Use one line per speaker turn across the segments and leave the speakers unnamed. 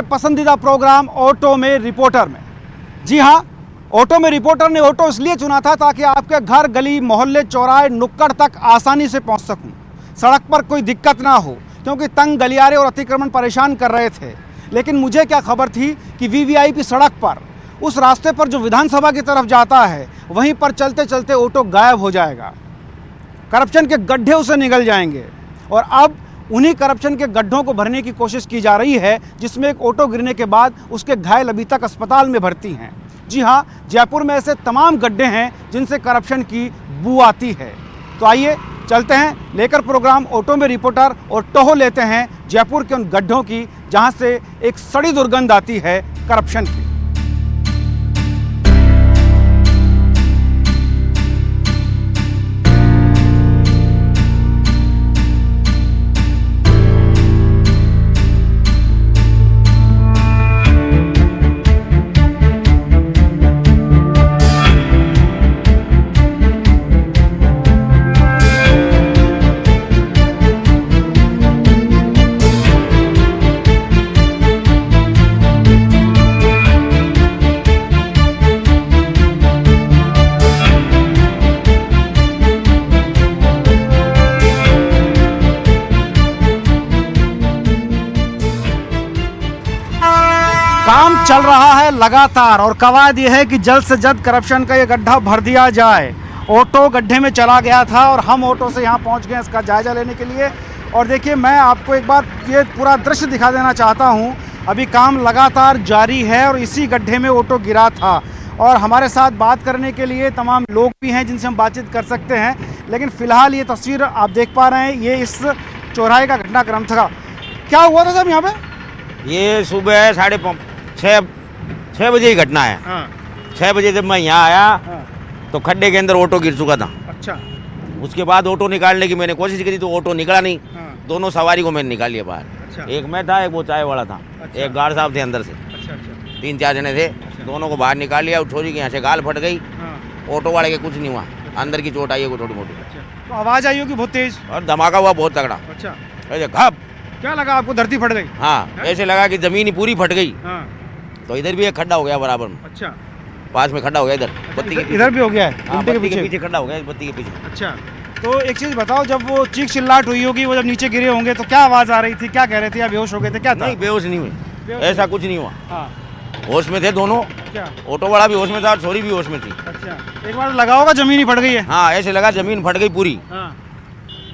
पसंदीदा programme auto में reporter में। जी हाँ, ऑटो में रिपोर्टर ने ऑटो इसलिए चुना था ताकि आपके घर, गली, मोहल्ले, चौराहे, नुक्कड़ तक आसानी से पहुंच सकूं, सड़क पर कोई दिक्कत ना हो, क्योंकि तंग गलियारे और अतिक्रमण परेशान कर रहे थे। लेकिन मुझे क्या खबर थी कि वीवीआईपी सड़क पर, उस रास्ते पर जो विधानसभा की तरफ जाता है, वहीं पर चलते चलते ऑटो गायब हो जाएगा, करप्शन के गड्ढे उसे निगल जाएंगे। और अब उन्हीं करप्शन के गड्ढों को भरने की कोशिश की जा रही है, जिसमें एक ऑटो गिरने के बाद उसके घायल अभी तक अस्पताल में भर्ती हैं। जी हाँ, जयपुर में ऐसे तमाम गड्ढे हैं जिनसे करप्शन की बू आती है। तो आइए चलते हैं, लेकर प्रोग्राम ऑटो में रिपोर्टर और टोह लेते हैं जयपुर के उन गड्ढों की जहां से एक सड़ी दुर्गंध आती है करप्शन की। काम चल रहा है लगातार और कवायद यह है कि जल्द से जल्द करप्शन का ये गड्ढा भर दिया जाए। ऑटो गड्ढे में चला गया था और हम ऑटो से यहाँ पहुँच गए इसका जायजा लेने के लिए। और देखिए, मैं आपको एक बार ये पूरा दृश्य दिखा देना चाहता हूँ। अभी काम लगातार जारी है और इसी गड्ढे में ऑटो गिरा था। और हमारे साथ बात करने के लिए तमाम लोग भी हैं जिनसे हम बातचीत कर सकते हैं। लेकिन फ़िलहाल ये तस्वीर आप देख पा रहे हैं, ये इस चौराहे का घटनाक्रम था। क्या हुआ था साहब यहाँ पे?
ये सुबह 6:30 बजे की घटना है।
हाँ।
6 बजे जब मैं यहाँ आया
हाँ।
तो खड्डे के अंदर ऑटो गिर चुका था।
अच्छा।
उसके बाद ऑटो निकालने की मैंने कोशिश करी तो ऑटो निकला नहीं।
हाँ।
दोनों सवारी को मैंने निकाल लिया बाहर।
अच्छा।
एक मैं था, एक वो चाय वाला था।
अच्छा।
एक गार्ड साहब थे अंदर से।
अच्छा अच्छा
3-4 जने थे। दोनों को बाहर निकाल लिया। छोरी के यहाँ से गाल फट गई।
हाँ।
ऑटो वाले के कुछ नहीं हुआ, अंदर की चोट आई है कोई थोड़ी मोटी।
अच्छा, तो आवाज़ आई होगी बहुत तेज?
और धमाका हुआ बहुत तगड़ा।
अच्छा।
ऐसे घप।
क्या लगा आपको? धरती फट गई?
हाँ, ऐसे लगा कि जमीन ही पूरी फट गई।
हाँ।
तो इधर भी एक खड्डा हो गया बराबर में।
अच्छा।
पास में खड्डा हो गया इधर बत्ती के
इधर भी हो गया है?
हाँ,
गुमटे
बत्ती के पीछे खड्डा हो गया, बत्ती के पीछे।
अच्छा, तो एक चीज़ बताओ, जब वो चीख चिल्लाहट हुई होगी, वो जब नीचे गिरे होंगे तो क्या आवाज़ आ रही थी? क्या कह रहे थे? या बेहोश हो गए थे? क्या था?
नहीं, बेहोश नहीं हुए, ऐसा कुछ नहीं हुआ।
हाँ।
होश में थे दोनों।
क्या?
ऑटो वाला भी होश में था और छोरी भी होश में थी।
अच्छा, एक बार लगा होगा जमीन ही फट गई है।
हाँ, ऐसे लगा जमीन फट गई पूरी।
हाँ।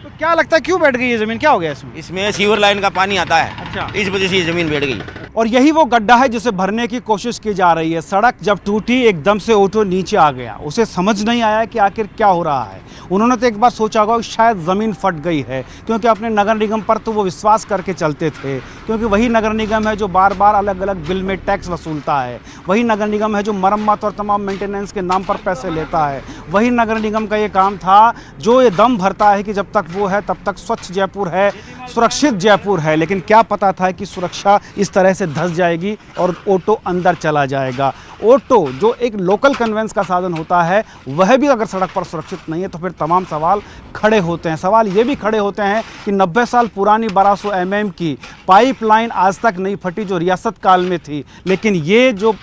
तो क्या लगता है क्यों बैठ गई ये जमीन? क्या हो गया इसमें?
इसमें सीवर लाइन का पानी आता है।
अच्छा।
इस वजह से ये जमीन बैठ गई।
और यही वो गड्ढा है जिसे भरने की कोशिश की जा रही है। सड़क जब टूटी, एकदम से ऑटो नीचे आ गया। उसे समझ नहीं आया कि आखिर क्या हो रहा है। उन्होंने तो एक बार सोचा होगा कि शायद ज़मीन फट गई है, क्योंकि अपने नगर निगम पर तो वो विश्वास करके चलते थे, क्योंकि वही नगर निगम है जो बार बार अलग अलग बिल में टैक्स वसूलता है। वही नगर निगम है जो मरम्मत और तमाम मेंटेनेंस के नाम पर पैसे लेता है। वही नगर निगम का ये काम था जो ये दम भरता है कि जब तक वो है तब तक स्वच्छ जयपुर है, सुरक्षित जयपुर है। लेकिन क्या पता था कि सुरक्षा इस तरह से धंस जाएगी और ऑटो अंदर चला जाएगा। ऑटो जो एक लोकल कन्वेंस का साधन होता है, वह भी अगर सड़क पर सुरक्षित नहीं है तो फिर तमाम सवाल खड़े होते हैं। सवाल ये भी खड़े होते हैं कि 90 साल पुरानी 1200 mm की पाइपलाइन आज तक नहीं फटी जो रियासत काल में थी। लेकिन ये जो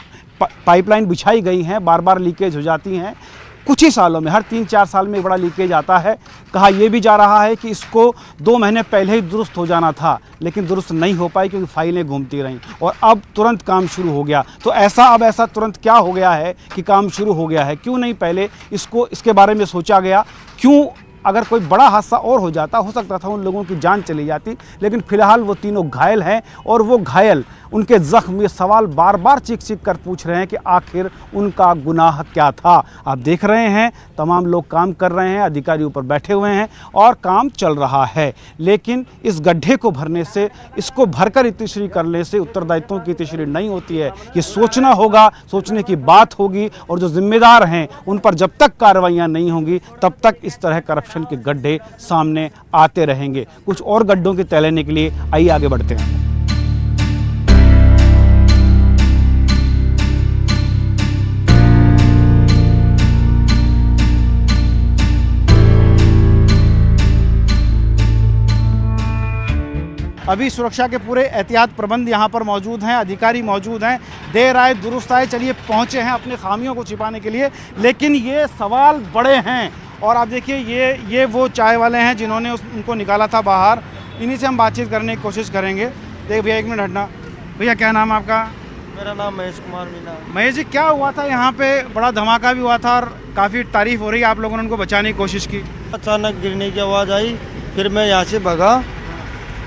पाइपलाइन बिछाई गई हैं, बार बार लीकेज हो जाती हैं। कुछ ही सालों में, हर 3-4 साल में एक बड़ा लीकेज आता है। कहा यह भी जा रहा है कि इसको 2 महीने पहले ही दुरुस्त हो जाना था, लेकिन दुरुस्त नहीं हो पाई क्योंकि फाइलें घूमती रहीं और अब तुरंत काम शुरू हो गया। तो अब ऐसा तुरंत क्या हो गया है कि काम शुरू हो गया है? क्यों नहीं पहले इसके बारे में सोचा गया? क्यों अगर कोई बड़ा हादसा और हो जाता, हो सकता था उन लोगों की जान चली जाती। लेकिन फिलहाल वो तीनों घायल हैं और वो घायल, उनके जख्म, ये सवाल बार बार चीख चीख कर पूछ रहे हैं कि आखिर उनका गुनाह क्या था। आप देख रहे हैं तमाम लोग काम कर रहे हैं, अधिकारी ऊपर बैठे हुए हैं और काम चल रहा है। लेकिन इस गड्ढे को भरने से, इसको भरकर इतिश्री करने से उत्तरदायित्वों की इतिश्री नहीं होती है। ये सोचना होगा, सोचने की बात होगी और जो जिम्मेदार हैं उन पर जब तक कार्रवाइयाँ नहीं होंगी तब तक इस तरह करप्शन के गड्ढे सामने आते रहेंगे। कुछ और गड्ढों के तय लेने के लिए आइए आगे बढ़ते हैं। अभी सुरक्षा के पूरे एहतियात प्रबंध यहाँ पर मौजूद हैं, अधिकारी मौजूद हैं, देर आए दुरुस्त आए, चलिए पहुँचे हैं अपने खामियों को छिपाने के लिए। लेकिन ये सवाल बड़े हैं। और आप देखिए ये वो चाय वाले हैं जिन्होंने उनको निकाला था बाहर। इन्हीं से हम बातचीत करने की कोशिश करेंगे। देख भैया, एक मिनट हटना। भैया क्या नाम है आपका?
मेरा नाम महेश कुमार मीना।
महेश जी, क्या हुआ था यहाँ पे? बड़ा धमाका भी हुआ था और काफ़ी तारीफ हो रही है, आप लोगों ने उनको बचाने की कोशिश की।
अचानक गिरने की आवाज़ आई, फिर मैं यहाँ से भगा।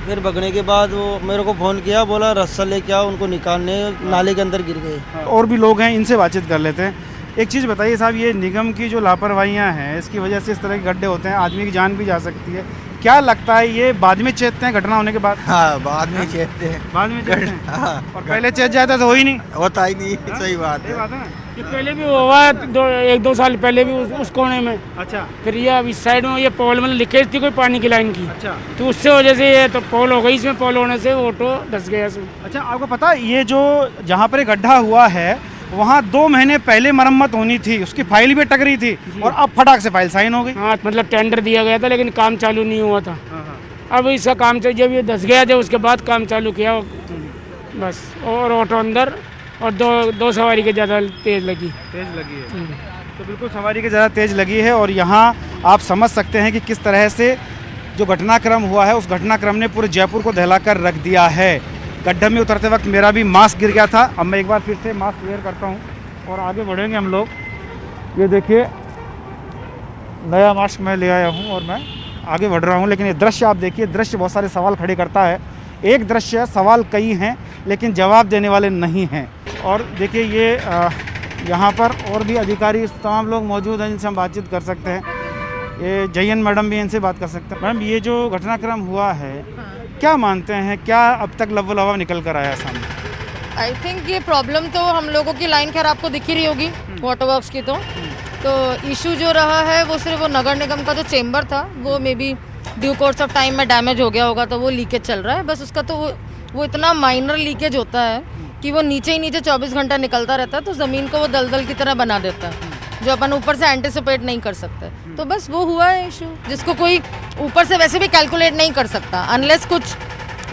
फिर भगने के बाद वो मेरे को फ़ोन किया, बोला रस्सा लेके आओ, उनको निकालने, नाले के अंदर गिर गए।
और भी लोग हैं, इनसे बातचीत कर लेते हैं। एक चीज़ बताइए साहब, ये निगम की जो लापरवाहियाँ हैं, इसकी वजह से इस तरह के गड्ढे होते हैं, आदमी की जान भी जा सकती है। क्या लगता है ये बाद में चेतते हैं घटना होने के बाद?
हाँ, बाद में चेतते हैं।
बाद में चेतते हैं।
हाँ,
और पहले चेत जाता तो हो ही नहीं।
होता ही नहीं। सही बात
ये
है।
बात है ना?
ये पहले भी हुआ है, एक दो साल पहले भी उस कोने में।
अच्छा
फिर ये अब इस साइड में ये पोल मतलब लीकेज थी कोई पानी की लाइन की,
अच्छा
तो उससे वजह से ये तो पोल हो गई, इसमें पोल होने से ऑटो धंस गया इसमें।
अच्छा, आपको पता है ये जो जहाँ पर ये गड्ढा हुआ है वहाँ 2 महीने पहले मरम्मत होनी थी, उसकी फाइल भी अटक रही थी और अब फटाक से फाइल साइन हो गई।
हाँ, मतलब टेंडर दिया गया था लेकिन काम चालू नहीं हुआ था।
हाँ, हाँ।
अब इसका काम जब ये धंस गया, जब उसके बाद काम चालू किया बस। और ऑटो अंदर, और दो सवारी के ज़्यादा तेज़ लगी।
तेज लगी है तो बिल्कुल सवारी की ज़्यादा तेज़ लगी है। और यहाँ आप समझ सकते हैं कि किस तरह से जो घटनाक्रम हुआ है, उस घटनाक्रम ने पूरे जयपुर को दहलाकर रख दिया है। गड्ढे में उतरते वक्त मेरा भी मास्क गिर गया था। अब मैं एक बार फिर से मास्क वेयर करता हूँ और आगे बढ़ेंगे हम लोग। ये देखिए, नया मास्क मैं ले आया हूँ और मैं आगे बढ़ रहा हूँ। लेकिन ये दृश्य आप देखिए, दृश्य बहुत सारे सवाल खड़े करता है। एक दृश्य है, सवाल कई हैं लेकिन जवाब देने वाले नहीं हैं। और देखिए ये यहाँ पर और भी अधिकारी तमाम लोग मौजूद हैं जिनसे हम बातचीत कर सकते हैं। ये जयन मैडम भी, इनसे बात कर सकते हैं। मैडम, ये जो घटनाक्रम हुआ है, क्या मानते हैं, क्या अब तक लबो लबा निकल कर आया सामने?
आई थिंक ये प्रॉब्लम तो हम लोगों की लाइन खैर आपको दिख ही रही होगी वाटर वर्क्स की। तो इशू जो रहा है वो सिर्फ वो नगर निगम का जो चेम्बर था वो may be due course of time में डैमेज हो गया होगा, तो वो लीकेज चल रहा है बस। उसका तो वो इतना माइनर लीकेज होता है कि वो नीचे ही नीचे 24 घंटा निकलता रहता है, तो ज़मीन को वो दलदल की तरह बना देता है जो अपन ऊपर से एंटिसिपेट नहीं कर सकते। तो बस वो हुआ है इशू, जिसको कोई ऊपर से वैसे भी कैलकुलेट नहीं कर सकता अनलेस कुछ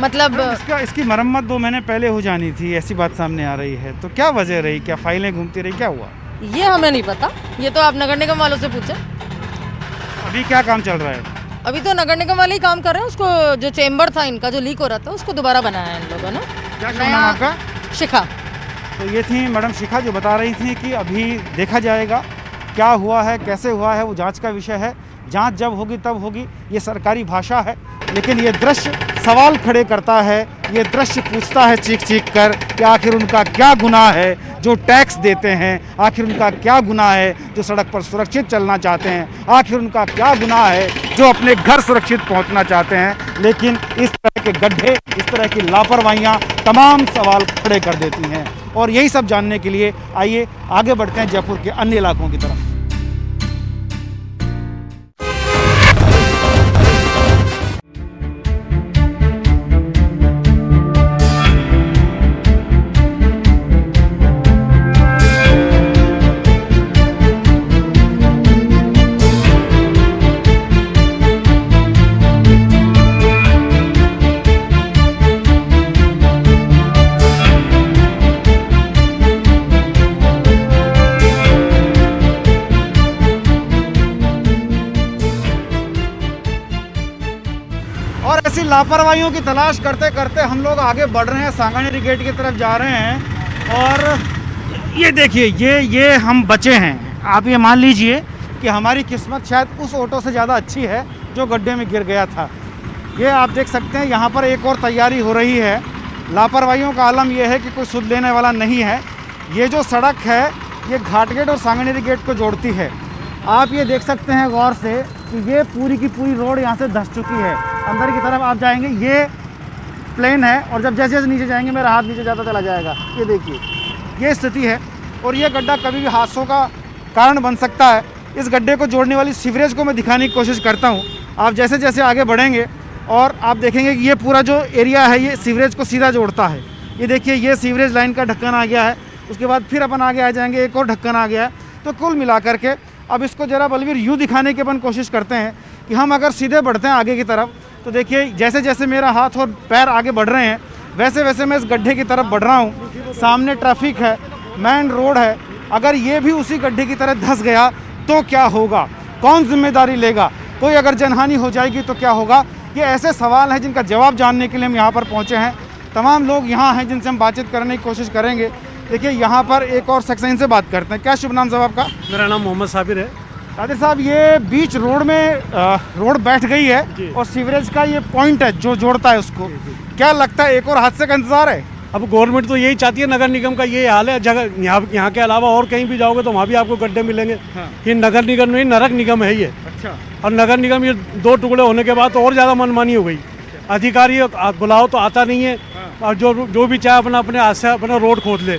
मतलब
इसकी मरम्मत 2 महीने पहले हो जानी थी, ऐसी बात सामने आ रही है। तो क्या वजह रही, क्या फाइलें घूमती रही, क्या हुआ?
ये हमें नहीं पता, ये तो आप नगर निगम वालों से पूछें।
अभी क्या काम चल रहा है?
अभी तो नगर निगम वाले ही काम कर रहे हैं। उसको जो चेम्बर था इनका जो लीक हो रहा था उसको दोबारा बनाया है इन लोगों ने।
क्या नाम है आपका?
शिखा।
तो ये थी मैडम शिखा जो बता रही थी कि अभी देखा जाएगा क्या हुआ है, कैसे हुआ है, वो जांच का विषय है। जांच जब होगी तब होगी, ये सरकारी भाषा है। लेकिन ये दृश्य सवाल खड़े करता है, ये दृश्य पूछता है चीख चीख कर कि आखिर उनका क्या गुनाह है जो टैक्स देते हैं, आखिर उनका क्या गुनाह है जो सड़क पर सुरक्षित चलना चाहते हैं, आखिर उनका क्या गुनाह है जो अपने घर सुरक्षित पहुंचना चाहते हैं। लेकिन इस तरह के गड्ढे, इस तरह की लापरवाहियाँ तमाम सवाल खड़े कर देती हैं। और यही सब जानने के लिए आइए आगे बढ़ते हैं जयपुर के अन्य इलाकों की तरफ। और ऐसी लापरवाहियों की तलाश करते करते हम लोग आगे बढ़ रहे हैं, सांगानेरी गेट की तरफ जा रहे हैं। और ये देखिए, ये हम बचे हैं। आप ये मान लीजिए कि हमारी किस्मत शायद उस ऑटो से ज़्यादा अच्छी है जो गड्ढे में गिर गया था। ये आप देख सकते हैं, यहाँ पर एक और तैयारी हो रही है। लापरवाहियों का आलम यह है कि कोई सुध लेने वाला नहीं है। ये जो सड़क है ये घाट गेट और सांगानेरी गेट को जोड़ती है। आप ये देख सकते हैं गौर से कि ये पूरी की पूरी रोड यहाँ से धंस चुकी है। अंदर की तरफ आप जाएंगे, ये प्लेन है और जब जैसे जैसे नीचे जाएंगे मेरा हाथ नीचे जाता चला जाएगा। ये देखिए, ये स्थिति है। और ये गड्ढा कभी भी हादसों का कारण बन सकता है। इस गड्ढे को जोड़ने वाली सीवरेज को मैं दिखाने की कोशिश करता हूँ। आप जैसे जैसे आगे बढ़ेंगे और आप देखेंगे कि ये पूरा जो एरिया है ये सीवरेज को सीधा जोड़ता है। ये देखिए, ये सीवरेज लाइन का ढक्कन आ गया है। उसके बाद फिर अपन आगे आ जाएंगे, एक और ढक्कन आ गया है। तो कुल मिला करके अब इसको ज़रा बलवीर यूँ दिखाने की अपन कोशिश करते हैं कि हम अगर सीधे बढ़ते हैं आगे की तरफ तो देखिए जैसे जैसे मेरा हाथ और पैर आगे बढ़ रहे हैं वैसे वैसे मैं इस गड्ढे की तरफ बढ़ रहा हूँ। सामने ट्रैफिक है, मेन रोड है, अगर ये भी उसी गड्ढे की तरह धंस गया तो क्या होगा, कौन जिम्मेदारी लेगा, कोई अगर जनहानि हो जाएगी तो क्या होगा। ये ऐसे सवाल हैं जिनका जवाब जानने के लिए हम यहाँ पर पहुँचे हैं। तमाम लोग यहाँ हैं जिनसे हम बातचीत करने की कोशिश करेंगे। देखिए यहाँ पर एक और शख्स से बात करते हैं। क्या शुभ नाम साहब आपका?
मेरा नाम मोहम्मद साबिर है।
सादिर साहब, ये बीच रोड में रोड बैठ गई है और सीवरेज का ये पॉइंट है जो जोड़ता है उसको, क्या लगता है एक और हादसे का इंतजार है?
अब गवर्नमेंट तो यही चाहती है, नगर निगम का ये हाल है। जगह यहाँ के अलावा और कहीं भी जाओगे तो वहाँ भी आपको गड्ढे मिलेंगे। ये नगर निगम नहीं, नरक निगम है ये।
अच्छा।
और नगर निगम ये 2 टुकड़े होने के बाद तो और ज़्यादा मनमानी हो गई। अधिकारी बुलाओ तो आता नहीं है, और जो भी चाहे अपने हाथ से अपना रोड खोद ले।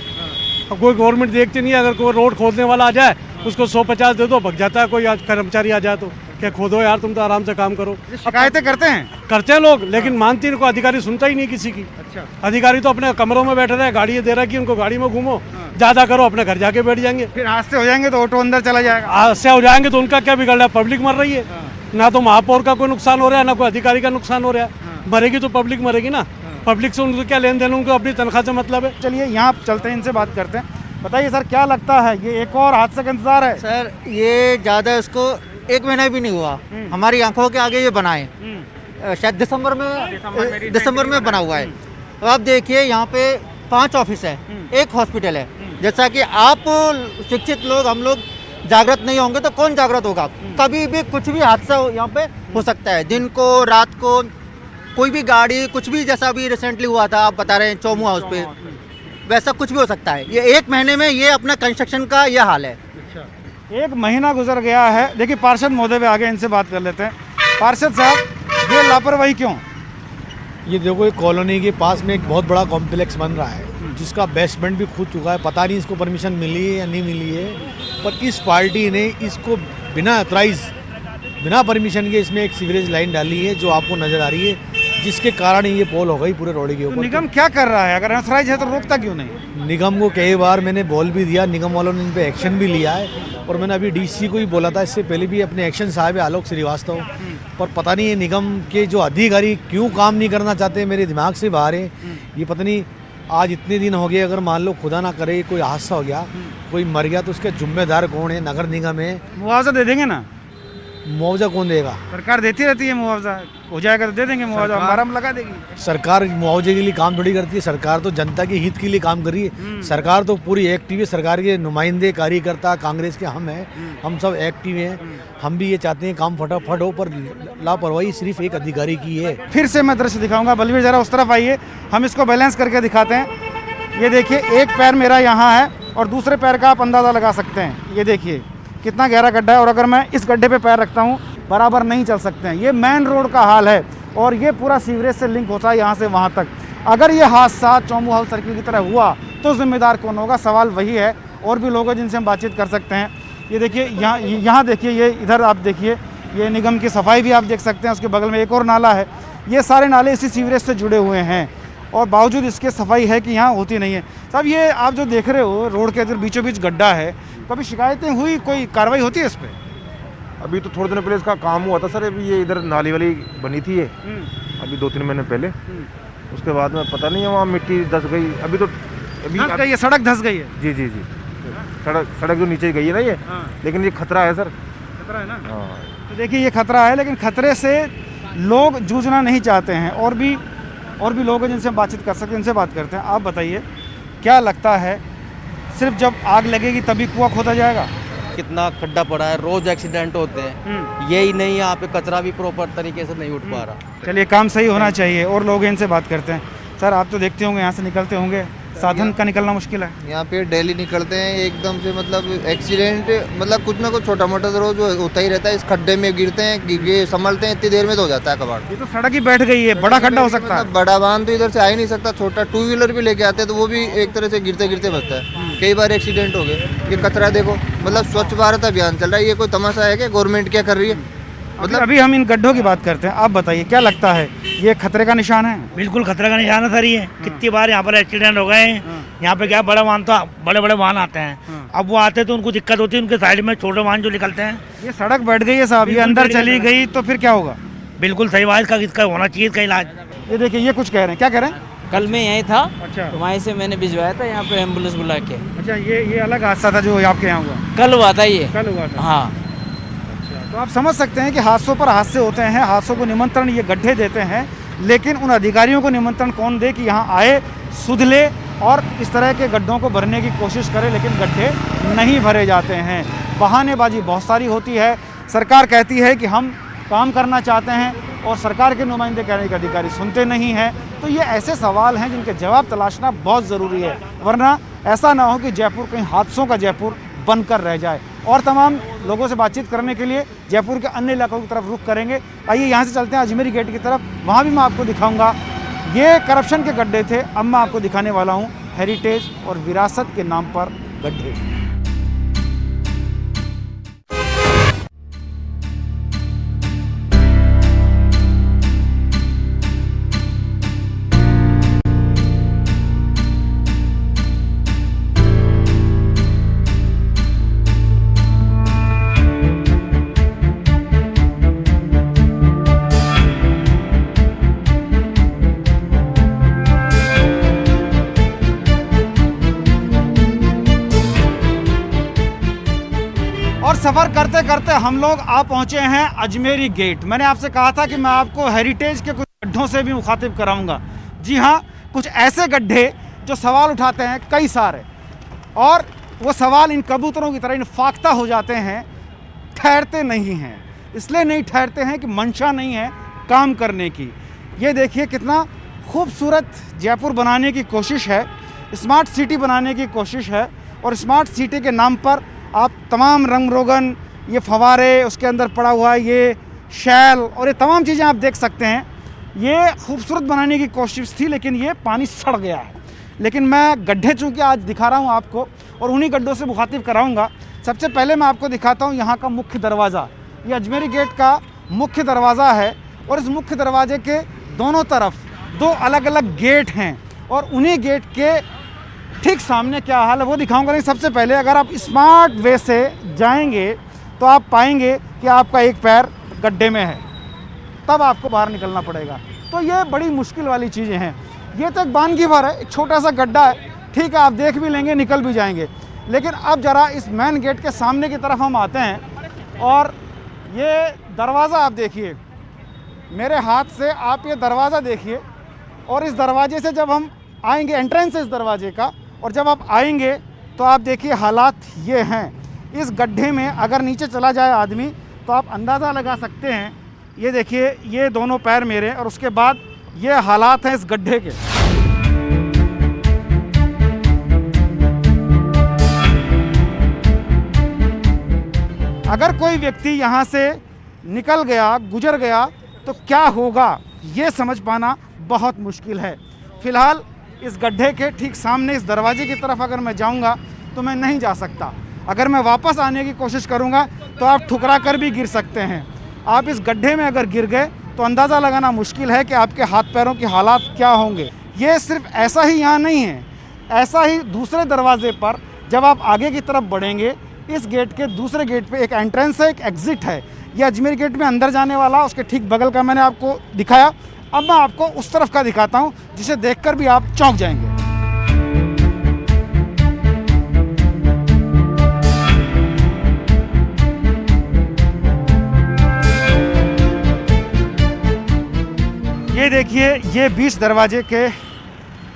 अब कोई गवर्नमेंट देखती नहीं है। अगर कोई रोड खोदने वाला आ जाए उसको 150 दे दो, भग जाता है। कोई कर्मचारी आ जाए तो क्या खोदो यार, तुम तो आराम से काम करो।
शिकायतें करते हैं
लोग, लेकिन मानती नहीं, कोई अधिकारी सुनता ही नहीं किसी की।
अच्छा।
अधिकारी तो अपने कमरों में बैठे रहे, गाड़ी दे रखी उनको, गाड़ी में घूमो, ज्यादा करो, अपने घर जाके बैठ जाएंगे।
फिर हादसे हो जाएंगे तो ऑटो अंदर चला जाएगा।
हादसे हो जाएंगे तो उनका क्या बिगड़ रहा है? पब्लिक मर रही है। ना तो महापौर का कोई नुकसान हो रहा है, ना कोई अधिकारी का नुकसान हो रहा है। मरेगी तो पब्लिक मरेगी ना। पब्लिक से उनको क्या लेन देन, उनको अपनी तनख्वाह से मतलब है।
चलिए यहाँ चलते हैं, इनसे बात करते हैं। बताइए सर, क्या लगता है ये एक और हादसे का इंतजार है?
सर ये ज़्यादा इसको 1 महीना भी नहीं हुआ, हमारी आंखों के आगे ये बनाए। शायद दिसंबर में बना हुआ है। तो आप देखिए यहाँ पे 5 ऑफिस है, 1 हॉस्पिटल है। जैसा कि आप शिक्षित लोग, हम लोग जागृत नहीं होंगे तो कौन जागृत होगा? कभी भी कुछ भी हादसा यहाँ पे हो सकता है, दिन को रात को, कोई भी गाड़ी कुछ भी, जैसा अभी रिसेंटली हुआ था, आप बता रहे हैं चोमू हाउस पे, वैसा कुछ भी हो सकता है। ये 1 महीने में ये अपना कंस्ट्रक्शन का ये हाल है।
1 महीना गुजर गया है। देखिए पार्षद महोदय भी आगे, इनसे बात कर लेते हैं। पार्षद साहब, ये लापरवाही क्यों?
ये देखो, एक कॉलोनी के पास में एक बहुत बड़ा कॉम्प्लेक्स बन रहा है जिसका बेसमेंट भी खुद चुका है। पता नहीं इसको परमिशन मिली है या नहीं मिली है, पर इस पार्टी ने इसको बिना अथराइज, बिना परमिशन के इसमें एक सीवरेज लाइन डाली है जो आपको नज़र आ रही है, जिसके कारण ये पोल हो गई पूरे रोड के ऊपर।
तो निगम क्या कर रहा है? अगर अनऑथराइज है तो रोकता क्यों नहीं?
निगम को कई बार मैंने बोल भी दिया, निगम वालों ने इन पे एक्शन भी लिया है। और मैंने अभी डीसी को ही बोला था, इससे पहले भी अपने एक्शन साहब है आलोक श्रीवास्तव, पर पता नहीं ये निगम के जो अधिकारी क्यों काम नहीं करना चाहते, मेरे दिमाग से बाहर है। ये पता नहीं, आज इतने दिन हो गए, अगर मान लो खुदा ना करे कोई हादसा हो गया, कोई मर गया, तो उसके जिम्मेदार कौन है? नगर निगम है।
मुआवजा दे देंगे ना?
मुआवजा कौन देगा?
सरकार देती रहती है मुआवजा, हो जाएगा तो दे देंगे मुआवजा, मरहम लगा देगी।
सरकार मुआवजे के लिए काम थोड़ी करती है, सरकार तो जनता के हित के लिए काम कर रही है। सरकार तो पूरी एक्टिव है, सरकार के नुमाइंदे कार्यकर्ता कांग्रेस के हम हैं, हम सब एक्टिव हैं। हम भी ये चाहते हैं काम फटाफट हो, पर लापरवाही सिर्फ एक अधिकारी की है।
फिर से मैं दृश्य दिखाऊंगा, बलवीर जरा उस तरफ आइए, हम इसको बैलेंस करके दिखाते हैं। ये देखिए, एक पैर मेरा यहाँ है और दूसरे पैर का आप अंदाज़ा लगा सकते हैं। ये देखिए कितना गहरा गड्ढा है, और अगर मैं इस गड्ढे पे पैर रखता हूँ बराबर नहीं चल सकते हैं। ये मेन रोड का हाल है और ये पूरा सीवरेज से लिंक होता है यहाँ से वहाँ तक। अगर ये हादसा चोमू हाउस सर्किल की तरह हुआ तो जिम्मेदार कौन होगा? सवाल वही है। और भी लोग हैं जिनसे हम बातचीत कर सकते हैं। ये देखिए यहाँ देखिए, ये इधर आप देखिए, ये निगम की सफाई भी आप देख सकते हैं। उसके बगल में एक और नाला है। ये सारे नाले इसी सीवरेज से जुड़े हुए हैं और बावजूद इसके सफाई है कि यहाँ होती नहीं है। साहब, ये आप जो देख रहे हो रोड के अंदर बीचों बीच गड्ढा है, कभी शिकायतें हुई, कोई कार्रवाई होती है इस पर?
अभी तो थोड़े दिनों पहले इसका काम हुआ था सर। अभी ये इधर नाली वाली बनी थी ये, अभी 2-3 महीने पहले। उसके बाद में पता नहीं है, वहाँ मिट्टी धंस गई। अभी तो
धंस गई है, सड़क धंस गई है।
जी जी जी, सड़क जो नीचे गई है ना ये, लेकिन ये खतरा है सर।
खतरा है ना?
हाँ।
तो देखिए ये खतरा है, लेकिन खतरे से लोग जूझना नहीं चाहते हैं। और भी लोग हैं जिनसे हम बातचीत कर सकते हैं, इनसे बात करते हैं। आप बताइए, क्या लगता है सिर्फ जब आग लगेगी तभी कुआं खोदा जाएगा?
कितना खड्डा पड़ा है, रोज एक्सीडेंट होते हैं। यही नहीं, यहाँ पे कचरा भी प्रॉपर तरीके से नहीं उठ पा रहा।
चलिए, काम सही होना चाहिए। और लोग हैं, इनसे बात करते हैं। सर, आप तो देखते होंगे यहाँ से निकलते होंगे, साधन का निकलना मुश्किल है।
यहाँ पे डेली निकलते हैं एकदम से, मतलब एक्सीडेंट, मतलब कुछ ना कुछ छोटा मोटा तो रोज होता ही रहता है। इस खड्डे में गिरते हैं, संभलते हैं, इतनी देर में तो हो जाता है कबाड़।
ये तो सड़क ही बैठ गई है, बड़ा खड्डा हो सकता है।
बड़ा वाहन तो इधर से आ ही नहीं सकता, छोटा 2 व्हीलर भी लेके आते हैं तो वो भी एक तरह से गिरते गिरते बचता है। कई बार एक्सीडेंट हो गए। ये कचरा देखो, मतलब स्वच्छ भारत अभियान चल रहा है, ये कोई तमाशा है कि गवर्नमेंट क्या कर रही है?
मतलब अभी हम इन गड्ढों की बात करते हैं। आप बताइए, क्या लगता है ये खतरे का निशान है?
बिल्कुल खतरे का निशान है सर। ये कितनी बार यहाँ पर एक्सीडेंट हो गए। यहाँ पे क्या बड़े बड़े वाहन आते हैं, अब वो आते हैं तो उनको दिक्कत होती है, उनके साइड में छोटे वाहन जो निकलते हैं।
ये सड़क बैठ गई है साहब, ये अंदर चली गई तो फिर क्या होगा?
बिल्कुल सही बात, इसका होना चाहिए इसका इलाज।
ये देखिए ये कुछ कह रहे हैं, क्या कह रहे हैं?
कल मैं यहीं था,
अच्छा
तो वहीं से मैंने भिजवाया था यहाँ पे एम्बुलेंस बुला के।
अच्छा, ये अलग हादसा था जो आपके यहाँ हुआ?
कल हुआ था ये।
कल हुआ था।
हाँ,
तो आप समझ सकते हैं कि हादसों पर हादसे होते हैं, हादसों को निमंत्रण ये गड्ढे देते हैं, लेकिन उन अधिकारियों को निमंत्रण कौन दे कि यहाँ आए, सुध ले और इस तरह के गड्ढों को भरने की कोशिश करे, लेकिन गड्ढे नहीं भरे जाते हैं। बहानेबाजी बहुत सारी होती है। सरकार कहती है कि हम काम करना चाहते हैं और सरकार के नुमाइंदे कहने के अधिकारी सुनते नहीं हैं। तो ये ऐसे सवाल हैं जिनके जवाब तलाशना बहुत ज़रूरी है, वरना ऐसा ना हो कि जयपुर कहीं हादसों का जयपुर बनकर रह जाए। और तमाम लोगों से बातचीत करने के लिए जयपुर के अन्य इलाकों की तरफ रुख करेंगे। आइए यहाँ से चलते हैं अजमेरी गेट की तरफ, वहाँ भी मैं आपको दिखाऊंगा। ये करप्शन के गड्ढे थे, अब मैं आपको दिखाने वाला हूँ हेरिटेज और विरासत के नाम पर गड्ढे। और सफ़र करते करते हम लोग आ पहुँचे हैं अजमेरी गेट। मैंने आपसे कहा था कि मैं आपको हेरिटेज के कुछ गड्ढों से भी मुखातिब कराऊंगा। जी हाँ, कुछ ऐसे गड्ढे जो सवाल उठाते हैं कई सारे, और वो सवाल इन कबूतरों की तरह इन फाख्ता हो जाते हैं, ठहरते नहीं हैं। इसलिए नहीं ठहरते हैं कि मंशा नहीं है काम करने की। ये देखिए कितना खूबसूरत जयपुर बनाने की कोशिश है, स्मार्ट सिटी बनाने की कोशिश है, और स्मार्ट सिटी के नाम पर आप तमाम रंग रोगन, ये फवारे, उसके अंदर पड़ा हुआ है ये शैल और ये तमाम चीज़ें आप देख सकते हैं। ये खूबसूरत बनाने की कोशिश थी, लेकिन ये पानी सड़ गया है। लेकिन मैं गड्ढे चूँकि आज दिखा रहा हूँ आपको, और उन्हीं गड्ढों से मुखातिब कराऊँगा। सबसे पहले मैं आपको दिखाता हूँ यहाँ का मुख्य दरवाज़ा। ये अजमेरी गेट का मुख्य दरवाज़ा है, और इस मुख्य दरवाजे के दोनों तरफ दो अलग अलग गेट हैं, और उन्हीं गेट के ठीक सामने क्या हाल है वो दिखाऊंगा। नहीं, सबसे पहले अगर आप स्मार्ट वे से जाएंगे तो आप पाएंगे कि आपका एक पैर गड्ढे में है, तब आपको बाहर निकलना पड़ेगा। तो ये बड़ी मुश्किल वाली चीज़ें हैं। ये तो एक बानगी भर है, एक छोटा सा गड्ढा है, ठीक है, आप देख भी लेंगे, निकल भी जाएंगे। लेकिन अब ज़रा इस मेन गेट के सामने की तरफ हम आते हैं, और ये दरवाज़ा आप देखिए, मेरे हाथ से आप ये दरवाज़ा देखिए, और इस दरवाजे से जब हम आएंगे, एंट्रेंस है इस दरवाजे का, और जब आप आएंगे तो आप देखिए हालात ये हैं। इस गड्ढे में अगर नीचे चला जाए आदमी तो आप अंदाज़ा लगा सकते हैं। ये देखिए, ये दोनों पैर मेरे, और उसके बाद ये हालात हैं इस गड्ढे के। अगर कोई व्यक्ति यहाँ से निकल गया, गुजर गया, तो क्या होगा ये समझ पाना बहुत मुश्किल है। फ़िलहाल इस गड्ढे के ठीक सामने इस दरवाजे की तरफ अगर मैं जाऊंगा तो मैं नहीं जा सकता। अगर मैं वापस आने की कोशिश करूंगा तो आप ठुकरा कर भी गिर सकते हैं। आप इस गड्ढे में अगर गिर गए तो अंदाज़ा लगाना मुश्किल है कि आपके हाथ पैरों की हालात क्या होंगे। ये सिर्फ ऐसा ही यहाँ नहीं है, ऐसा ही दूसरे दरवाजे पर जब आप आगे की तरफ बढ़ेंगे, इस गेट के दूसरे गेट पे एक एंट्रेंस है, एक एग्ज़िट है। ये अजमेर गेट में अंदर जाने वाला, उसके ठीक बगल का मैंने आपको दिखाया। अब मैं आपको उस तरफ का दिखाता हूँ जिसे देखकर भी आप चौंक जाएंगे। ये देखिए, ये 20 दरवाजे के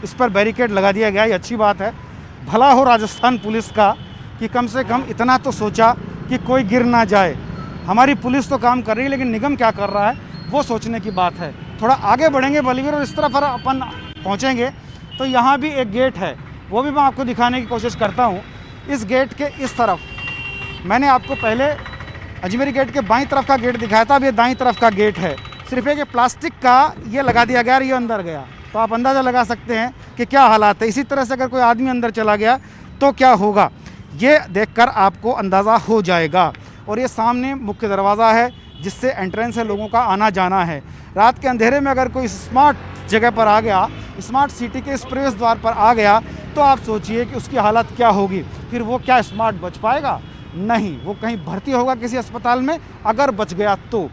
इस पर बैरिकेड लगा दिया गया। ये अच्छी बात है, भला हो राजस्थान पुलिस का कि कम से कम इतना तो सोचा कि कोई गिर ना जाए। हमारी पुलिस तो काम कर रही है, लेकिन निगम क्या कर रहा है वो सोचने की बात है। थोड़ा आगे बढ़ेंगे बलवीर, और इस तरफ अपन पहुंचेंगे तो यहाँ भी एक गेट है, वो भी मैं आपको दिखाने की कोशिश करता हूँ। इस गेट के इस तरफ मैंने आपको पहले अजमेरी गेट के बाईं तरफ का गेट दिखाया था, अब ये दाईं तरफ का गेट है। सिर्फ एक प्लास्टिक का ये लगा दिया गया, ये अंदर गया, तो आप अंदाज़ा लगा सकते हैं कि क्या हालात है। इसी तरह से अगर कोई आदमी अंदर चला गया तो क्या होगा, ये देखकर आपको अंदाज़ा हो जाएगा। और ये सामने मुख्य दरवाज़ा है जिससे एंट्रेंस है, लोगों का आना जाना है। रात के अंधेरे में अगर कोई स्मार्ट जगह पर आ गया, स्मार्ट सिटी के इस प्रवेश द्वार पर आ गया, तो आप सोचिए कि उसकी हालत क्या होगी। फिर वो क्या स्मार्ट बच पाएगा? नहीं, वो कहीं भर्ती होगा किसी अस्पताल में अगर बच गया तो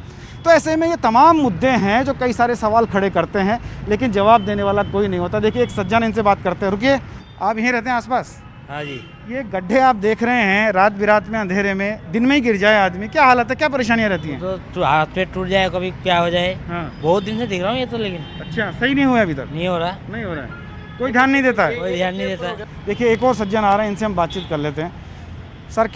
तो ऐसे में ये तमाम मुद्दे हैं जो कई सारे सवाल खड़े करते हैं, लेकिन जवाब देने वाला कोई नहीं होता। देखिए एक सज्जन इनसे बात करते हैं। रुकिए, आप यहीं रहते हैं आसपास?
हाँ जी।
ये गड्ढे आप देख रहे हैं रात बिरात में, अंधेरे में, दिन में ही गिर जाए आदमी, क्या हालत है, क्या परेशानियां रहती हैं?
तो हाथ पे टूट जाए, कभी क्या हो जाए।
हाँ।
बहुत दिन से दिख रहा हूँ ये तो, लेकिन
अच्छा, सही नहीं हुआ अभी तक?
नहीं हो रहा।
नहीं हो रहा है, कोई ध्यान नहीं देता है।
कोई ध्यान नहीं देता।
देखिए एक और सज्जन आ रहे हैं, इनसे हम बातचीत कर लेते हैं।